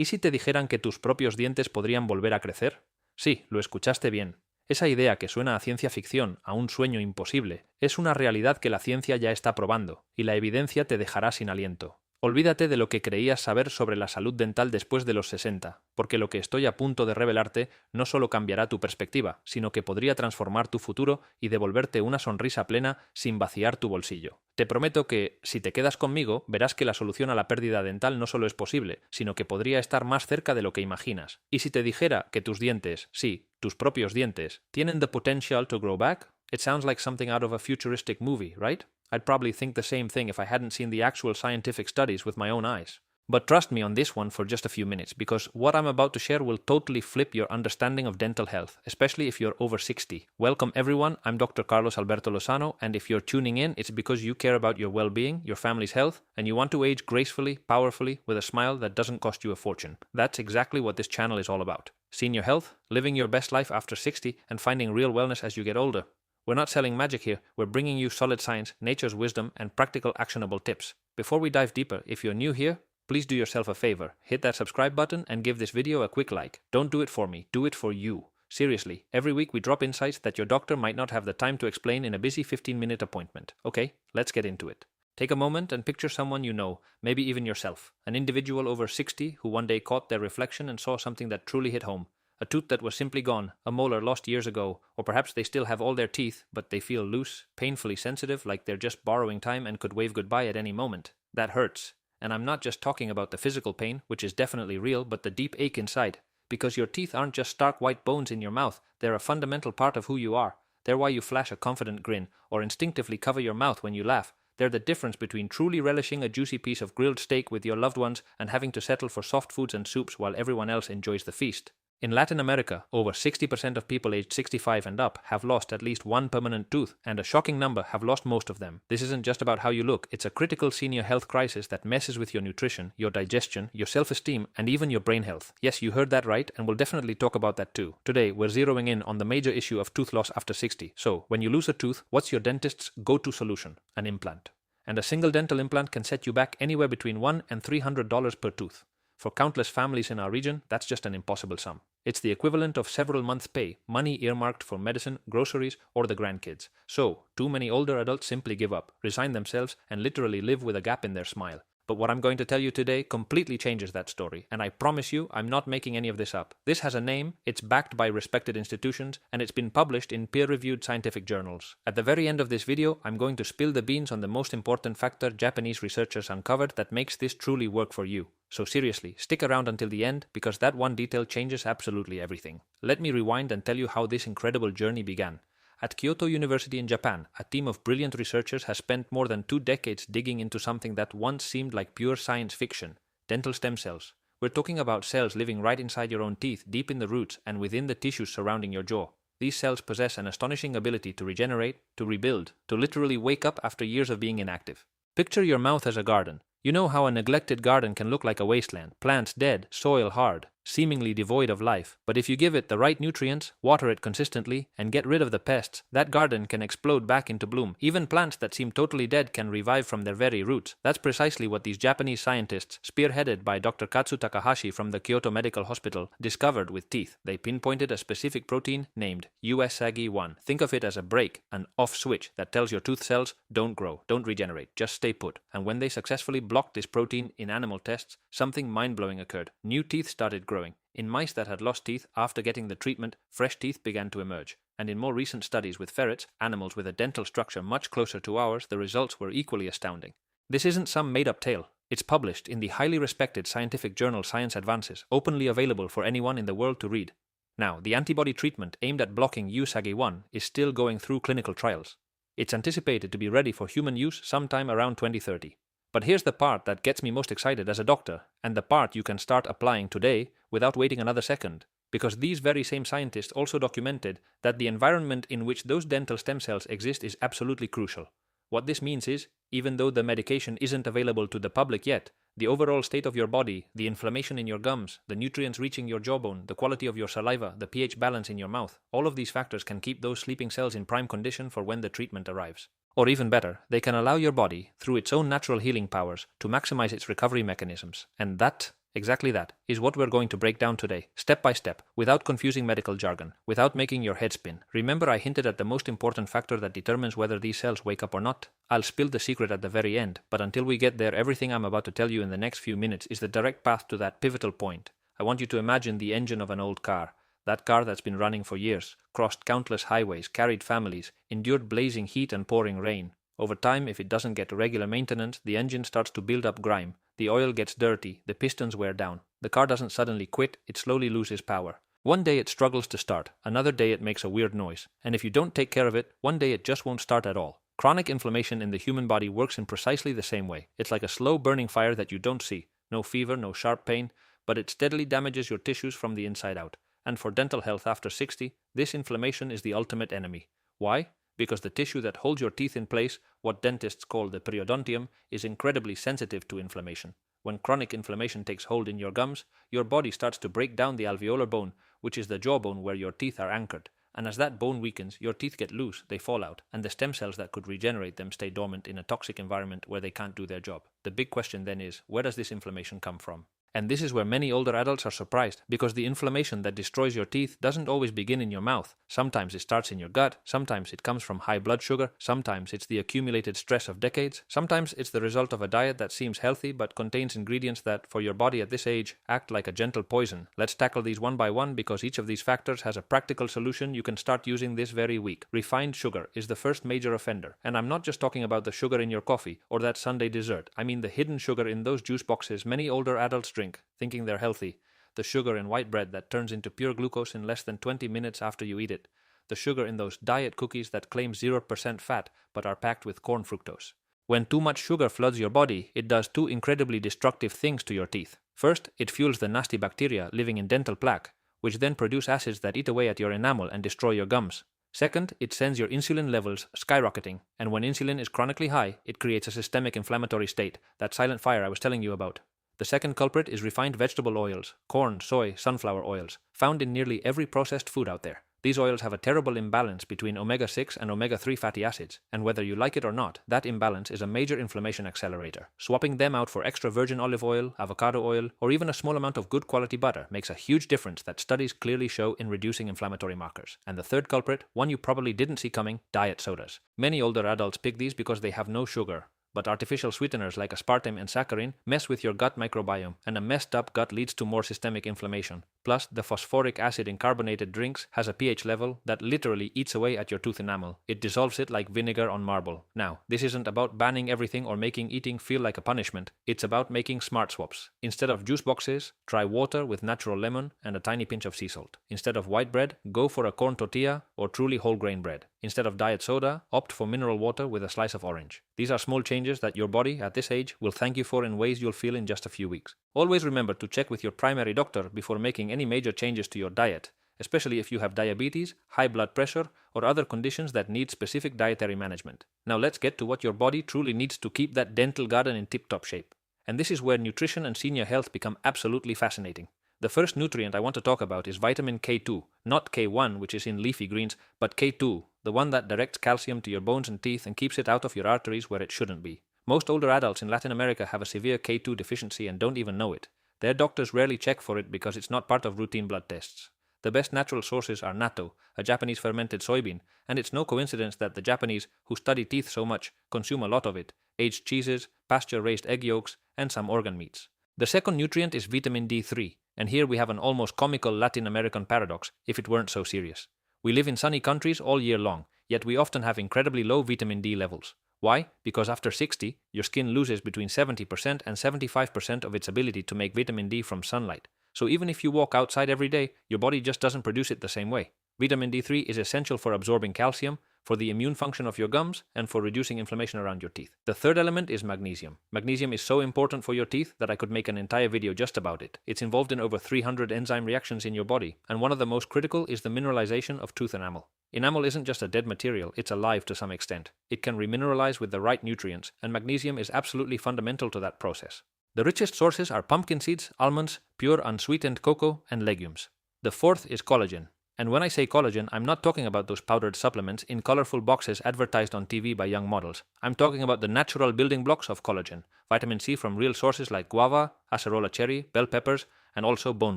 ¿Y si te dijeran que tus propios dientes podrían volver a crecer? Sí, lo escuchaste bien. Esa idea que suena a ciencia ficción, a un sueño imposible, es una realidad que la ciencia ya está probando, y la evidencia te dejará sin aliento. Olvídate de lo que creías saber sobre la salud dental después de los 60, porque lo que estoy a punto de revelarte no solo cambiará tu perspectiva, sino que podría transformar tu futuro y devolverte una sonrisa plena sin vaciar tu bolsillo. Te prometo que, si te quedas conmigo, verás que la solución a la pérdida dental no solo es posible, sino que podría estar más cerca de lo que imaginas. Y si te dijera que tus dientes, sí, tus propios dientes, tienen the potential to grow back, it sounds like something out of a futuristic movie, right? I'd probably think the same thing if I hadn't seen the actual scientific studies with my own eyes. But trust me on this one for just a few minutes, because what I'm about to share will totally flip your understanding of dental health, especially if you're over 60. Welcome everyone, I'm Dr. Carlos Alberto Lozano, and if you're tuning in, it's because you care about your well-being, your family's health, and you want to age gracefully, powerfully, with a smile that doesn't cost you a fortune. That's exactly what this channel is all about. Senior health, living your best life after 60, and finding real wellness as you get older. We're not selling magic here, we're bringing you solid science, nature's wisdom, and practical actionable tips. Before we dive deeper, if you're new here, please do yourself a favor. Hit that subscribe button and give this video a quick like. Don't do it for me, do it for you. Seriously, every week we drop insights that your doctor might not have the time to explain in a busy 15-minute appointment. Okay, let's get into it. Take a moment and picture someone you know, maybe even yourself. An individual over 60 who one day caught their reflection and saw something that truly hit home. A tooth that was simply gone, a molar lost years ago, or perhaps they still have all their teeth, but they feel loose, painfully sensitive, like they're just borrowing time and could wave goodbye at any moment. That hurts. And I'm not just talking about the physical pain, which is definitely real, but the deep ache inside. Because your teeth aren't just stark white bones in your mouth, they're a fundamental part of who you are. They're why you flash a confident grin, or instinctively cover your mouth when you laugh. They're the difference between truly relishing a juicy piece of grilled steak with your loved ones and having to settle for soft foods and soups while everyone else enjoys the feast. In Latin America, over 60% of people aged 65 and up have lost at least one permanent tooth, and a shocking number have lost most of them. This isn't just about how you look, it's a critical senior health crisis that messes with your nutrition, your digestion, your self-esteem, and even your brain health. Yes, you heard that right, and we'll definitely talk about that too. Today, we're zeroing in on the major issue of tooth loss after 60. So, when you lose a tooth, what's your dentist's go-to solution? An implant. And a single dental implant can set you back anywhere between $100 and $300 per tooth. For countless families in our region, that's just an impossible sum. It's the equivalent of several months' pay, money earmarked for medicine, groceries, or the grandkids. So, too many older adults simply give up, resign themselves, and literally live with a gap in their smile. But what I'm going to tell you today completely changes that story, and I promise you I'm not making any of this up. This has a name, it's backed by respected institutions, and it's been published in peer-reviewed scientific journals. At the very end of this video, I'm going to spill the beans on the most important factor Japanese researchers uncovered that makes this truly work for you. So seriously, stick around until the end, because that one detail changes absolutely everything. Let me rewind and tell you how this incredible journey began. At Kyoto University in Japan, a team of brilliant researchers has spent more than 2 decades digging into something that once seemed like pure science fiction: dental stem cells. We're talking about cells living right inside your own teeth, deep in the roots, and within the tissues surrounding your jaw. These cells possess an astonishing ability to regenerate, to rebuild, to literally wake up after years of being inactive. Picture your mouth as a garden. You know how a neglected garden can look like a wasteland, plants dead, soil hard, seemingly devoid of life. But if you give it the right nutrients, water it consistently, and get rid of the pests, that garden can explode back into bloom. Even plants that seem totally dead can revive from their very roots. That's precisely what these Japanese scientists, spearheaded by Dr. Katsu Takahashi from the Kyoto Medical Hospital, discovered with teeth. They pinpointed a specific protein named USAGI1. Think of it as a break, an off switch that tells your tooth cells, don't grow, don't regenerate, just stay put. And when they successfully blocked this protein in animal tests, something mind-blowing occurred. New teeth started growing. In mice that had lost teeth after getting the treatment, fresh teeth began to emerge. And in more recent studies with ferrets, animals with a dental structure much closer to ours, the results were equally astounding. This isn't some made-up tale. It's published in the highly respected scientific journal Science Advances, openly available for anyone in the world to read. Now, the antibody treatment aimed at blocking USAGI1 is still going through clinical trials. It's anticipated to be ready for human use sometime around 2030. But here's the part that gets me most excited as a doctor, and the part you can start applying today without waiting another second. Because these very same scientists also documented that the environment in which those dental stem cells exist is absolutely crucial. What this means is, even though the medication isn't available to the public yet, the overall state of your body, the inflammation in your gums, the nutrients reaching your jawbone, the quality of your saliva, the pH balance in your mouth, all of these factors can keep those sleeping cells in prime condition for when the treatment arrives. Or even better, they can allow your body, through its own natural healing powers, to maximize its recovery mechanisms. And that Exactly that is what we're going to break down today, step by step, without confusing medical jargon, without making your head spin. Remember, I hinted at the most important factor that determines whether these cells wake up or not? I'll spill the secret at the very end, but until we get there, everything I'm about to tell you in the next few minutes is the direct path to that pivotal point. I want you to imagine the engine of an old car. That car that's been running for years, crossed countless highways, carried families, endured blazing heat and pouring rain. Over time, if it doesn't get regular maintenance, the engine starts to build up grime. The oil gets dirty, the pistons wear down. The car doesn't suddenly quit, it slowly loses power. One day it struggles to start, another day it makes a weird noise. And if you don't take care of it, one day it just won't start at all. Chronic inflammation in the human body works in precisely the same way. It's like a slow burning fire that you don't see. No fever, no sharp pain, but it steadily damages your tissues from the inside out. And for dental health after 60, this inflammation is the ultimate enemy. Why? Because the tissue that holds your teeth in place, what dentists call the periodontium, is incredibly sensitive to inflammation. When chronic inflammation takes hold in your gums, your body starts to break down the alveolar bone, which is the jawbone where your teeth are anchored. And as that bone weakens, your teeth get loose, they fall out, and the stem cells that could regenerate them stay dormant in a toxic environment where they can't do their job. The big question then is, where does this inflammation come from? And this is where many older adults are surprised, because the inflammation that destroys your teeth doesn't always begin in your mouth. Sometimes it starts in your gut, sometimes it comes from high blood sugar, sometimes it's the accumulated stress of decades, sometimes it's the result of a diet that seems healthy but contains ingredients that, for your body at this age, act like a gentle poison. Let's tackle these one by one because each of these factors has a practical solution you can start using this very week. Refined sugar is the first major offender, and I'm not just talking about the sugar in your coffee or that Sunday dessert. I mean the hidden sugar in those juice boxes many older adults drink, thinking they're healthy, the sugar in white bread that turns into pure glucose in less than 20 minutes after you eat it, the sugar in those diet cookies that claim 0% fat but are packed with corn fructose. When too much sugar floods your body, it does two incredibly destructive things to your teeth. First, it fuels the nasty bacteria living in dental plaque, which then produce acids that eat away at your enamel and destroy your gums. Second, it sends your insulin levels skyrocketing, and when insulin is chronically high, it creates a systemic inflammatory state, that silent fire I was telling you about. The second culprit is refined vegetable oils, corn, soy, sunflower oils, found in nearly every processed food out there. These oils have a terrible imbalance between omega-6 and omega-3 fatty acids, and whether you like it or not, that imbalance is a major inflammation accelerator. Swapping them out for extra virgin olive oil, avocado oil, or even a small amount of good quality butter makes a huge difference that studies clearly show in reducing inflammatory markers. And the third culprit, one you probably didn't see coming, diet sodas. Many older adults pick these because they have no sugar. But artificial sweeteners like aspartame and saccharin mess with your gut microbiome, and a messed up gut leads to more systemic inflammation. Plus, the phosphoric acid in carbonated drinks has a pH level that literally eats away at your tooth enamel. It dissolves it like vinegar on marble. Now, this isn't about banning everything or making eating feel like a punishment. It's about making smart swaps. Instead of juice boxes, try water with natural lemon and a tiny pinch of sea salt. Instead of white bread, go for a corn tortilla or truly whole grain bread. Instead of diet soda, opt for mineral water with a slice of orange. These are small changes that your body, at this age, will thank you for in ways you'll feel in just a few weeks. Always remember to check with your primary doctor before making any major changes to your diet, especially if you have diabetes, high blood pressure, or other conditions that need specific dietary management. Now let's get to what your body truly needs to keep that dental garden in tip-top shape. And this is where nutrition and senior health become absolutely fascinating. The first nutrient I want to talk about is vitamin K2, not K1, which is in leafy greens, but K2, the one that directs calcium to your bones and teeth and keeps it out of your arteries where it shouldn't be. Most older adults in Latin America have a severe K2 deficiency and don't even know it. Their doctors rarely check for it because it's not part of routine blood tests. The best natural sources are natto, a Japanese fermented soybean, and it's no coincidence that the Japanese, who study teeth so much, consume a lot of it: aged cheeses, pasture-raised egg yolks, and some organ meats. The second nutrient is vitamin D3, and here we have an almost comical Latin American paradox, if it weren't so serious. We live in sunny countries all year long, yet we often have incredibly low vitamin D levels. Why? Because after 60, your skin loses between 70% and 75% of its ability to make vitamin D from sunlight. So even if you walk outside every day, your body just doesn't produce it the same way. Vitamin D3 is essential for absorbing calcium, for the immune function of your gums, and for reducing inflammation around your teeth. The third element is magnesium. Magnesium is so important for your teeth that I could make an entire video just about it. It's involved in over 300 enzyme reactions in your body, and one of the most critical is the mineralization of tooth enamel. Enamel isn't just a dead material, it's alive to some extent. It can remineralize with the right nutrients, and magnesium is absolutely fundamental to that process. The richest sources are pumpkin seeds, almonds, pure unsweetened cocoa, and legumes. The fourth is collagen. And when I say collagen, I'm not talking about those powdered supplements in colorful boxes advertised on TV by young models. I'm talking about the natural building blocks of collagen, vitamin C from real sources like guava, acerola cherry, bell peppers, and also bone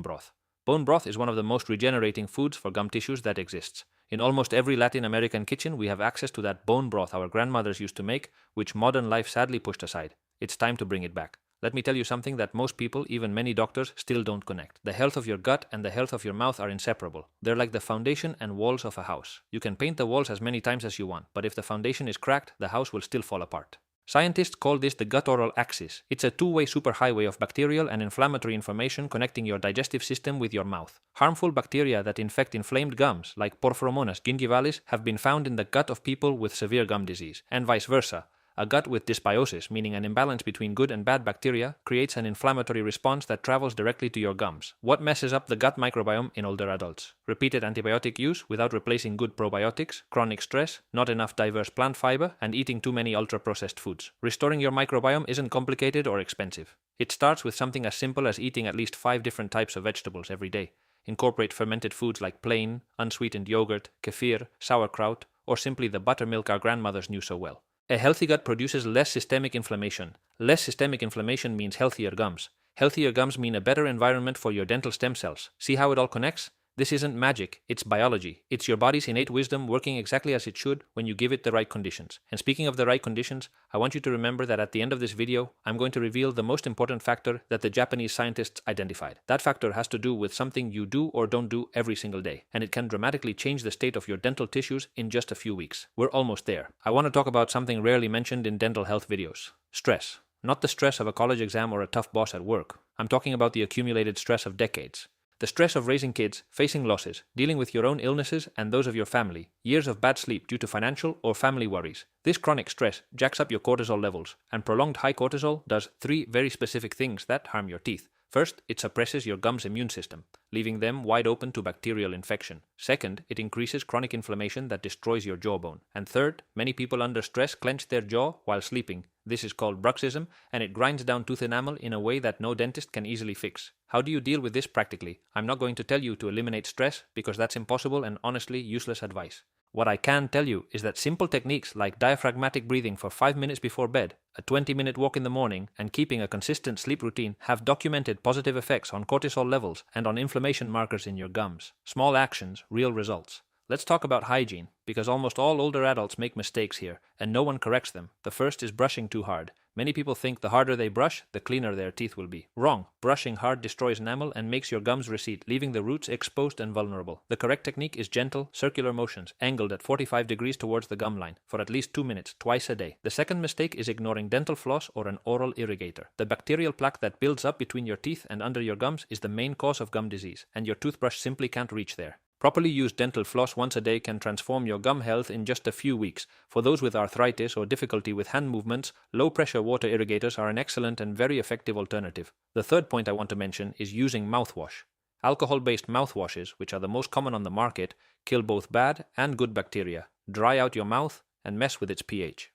broth. Bone broth is one of the most regenerating foods for gum tissues that exists. In almost every Latin American kitchen, we have access to that bone broth our grandmothers used to make, which modern life sadly pushed aside. It's time to bring it back. Let me tell you something that most people, even many doctors, still don't connect. The health of your gut and the health of your mouth are inseparable. They're like the foundation and walls of a house. You can paint the walls as many times as you want, but if the foundation is cracked, the house will still fall apart. Scientists call this the gut-oral axis. It's a two-way superhighway of bacterial and inflammatory information connecting your digestive system with your mouth. Harmful bacteria that infect inflamed gums, like Porphyromonas gingivalis, have been found in the gut of people with severe gum disease, and vice versa. A gut with dysbiosis, meaning an imbalance between good and bad bacteria, creates an inflammatory response that travels directly to your gums. What messes up the gut microbiome in older adults? Repeated antibiotic use without replacing good probiotics, chronic stress, not enough diverse plant fiber, and eating too many ultra-processed foods. Restoring your microbiome isn't complicated or expensive. It starts with something as simple as eating at least 5 different types of vegetables every day. Incorporate fermented foods like plain, unsweetened yogurt, kefir, sauerkraut, or simply the buttermilk our grandmothers knew so well. A healthy gut produces less systemic inflammation. Less systemic inflammation means healthier gums. Healthier gums mean a better environment for your dental stem cells. See how it all connects? This isn't magic, it's biology. It's your body's innate wisdom working exactly as it should when you give it the right conditions. And speaking of the right conditions, I want you to remember that at the end of this video, I'm going to reveal the most important factor that the Japanese scientists identified. That factor has to do with something you do or don't do every single day, and it can dramatically change the state of your dental tissues in just a few weeks. We're almost there. I want to talk about something rarely mentioned in dental health videos. Stress. Not the stress of a college exam or a tough boss at work. I'm talking about the accumulated stress of decades. The stress of raising kids, facing losses, dealing with your own illnesses and those of your family, years of bad sleep due to financial or family worries. This chronic stress jacks up your cortisol levels, and prolonged high cortisol does 3 very specific things that harm your teeth. First, it suppresses your gums' immune system, leaving them wide open to bacterial infection. Second, it increases chronic inflammation that destroys your jawbone. And third, many people under stress clench their jaw while sleeping. This is called bruxism, and it grinds down tooth enamel in a way that no dentist can easily fix. How do you deal with this practically? I'm not going to tell you to eliminate stress, because that's impossible and honestly useless advice. What I can tell you is that simple techniques like diaphragmatic breathing for 5 minutes before bed, a 20-minute walk in the morning, and keeping a consistent sleep routine have documented positive effects on cortisol levels and on inflammation markers in your gums. Small actions, real results. Let's talk about hygiene, because almost all older adults make mistakes here, and no one corrects them. The first is brushing too hard. Many people think the harder they brush, the cleaner their teeth will be. Wrong. Brushing hard destroys enamel and makes your gums recede, leaving the roots exposed and vulnerable. The correct technique is gentle, circular motions, angled at 45 degrees towards the gum line, for at least 2 minutes, twice a day. The second mistake is ignoring dental floss or an oral irrigator. The bacterial plaque that builds up between your teeth and under your gums is the main cause of gum disease, and your toothbrush simply can't reach there. Properly used dental floss once a day can transform your gum health in just a few weeks. For those with arthritis or difficulty with hand movements, low-pressure water irrigators are an excellent and very effective alternative. The third point I want to mention is using mouthwash. Alcohol-based mouthwashes, which are the most common on the market, kill both bad and good bacteria, dry out your mouth, and mess with its pH.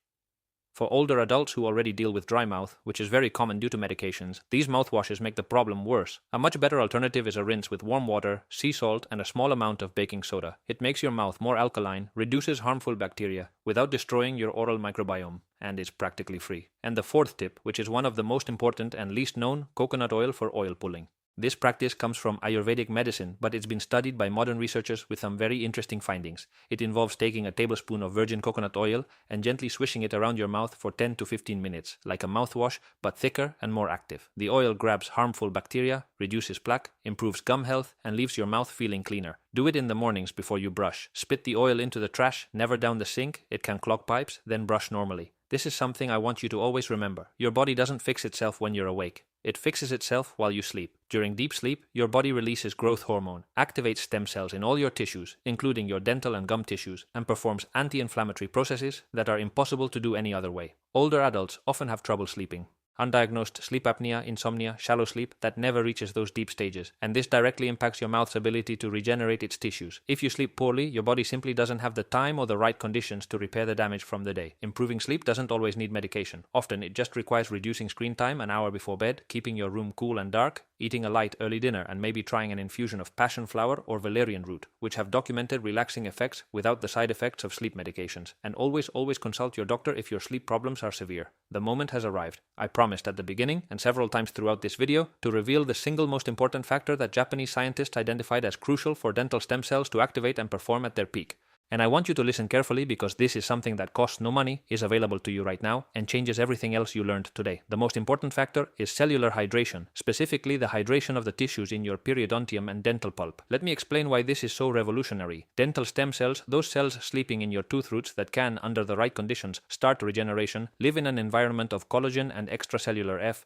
For older adults who already deal with dry mouth, which is very common due to medications, these mouthwashes make the problem worse. A much better alternative is a rinse with warm water, sea salt, and a small amount of baking soda. It makes your mouth more alkaline, reduces harmful bacteria, without destroying your oral microbiome, and is practically free. And the fourth tip, which is one of the most important and least known, coconut oil for oil pulling. This practice comes from Ayurvedic medicine, but it's been studied by modern researchers with some very interesting findings. It involves taking a tablespoon of virgin coconut oil and gently swishing it around your mouth for 10 to 15 minutes, like a mouthwash, but thicker and more active. The oil grabs harmful bacteria, reduces plaque, improves gum health, and leaves your mouth feeling cleaner. Do it in the mornings before you brush. Spit the oil into the trash, never down the sink, it can clog pipes, then brush normally. This is something I want you to always remember. Your body doesn't fix itself when you're awake. It fixes itself while you sleep. During deep sleep, your body releases growth hormone, activates stem cells in all your tissues, including your dental and gum tissues, and performs anti-inflammatory processes that are impossible to do any other way. Older adults often have trouble sleeping. Undiagnosed sleep apnea, insomnia, shallow sleep that never reaches those deep stages, and this directly impacts your mouth's ability to regenerate its tissues. If you sleep poorly, your body simply doesn't have the time or the right conditions to repair the damage from the day. Improving sleep doesn't always need medication. Often it just requires reducing screen time an hour before bed, keeping your room cool and dark, eating a light early dinner, and maybe trying an infusion of passion flower or valerian root, which have documented relaxing effects without the side effects of sleep medications. And always consult your doctor if your sleep problems are severe. The moment has arrived. I promised at the beginning, and several times throughout this video, to reveal the single most important factor that Japanese scientists identified as crucial for dental stem cells to activate and perform at their peak. And I want you to listen carefully, because this is something that costs no money, is available to you right now, and changes everything else you learned today. The most important factor is cellular hydration, specifically the hydration of the tissues in your periodontium and dental pulp. Let me explain why this is so revolutionary. Dental stem cells, those cells sleeping in your tooth roots that can, under the right conditions, start regeneration, live in an environment of collagen and extracellular F,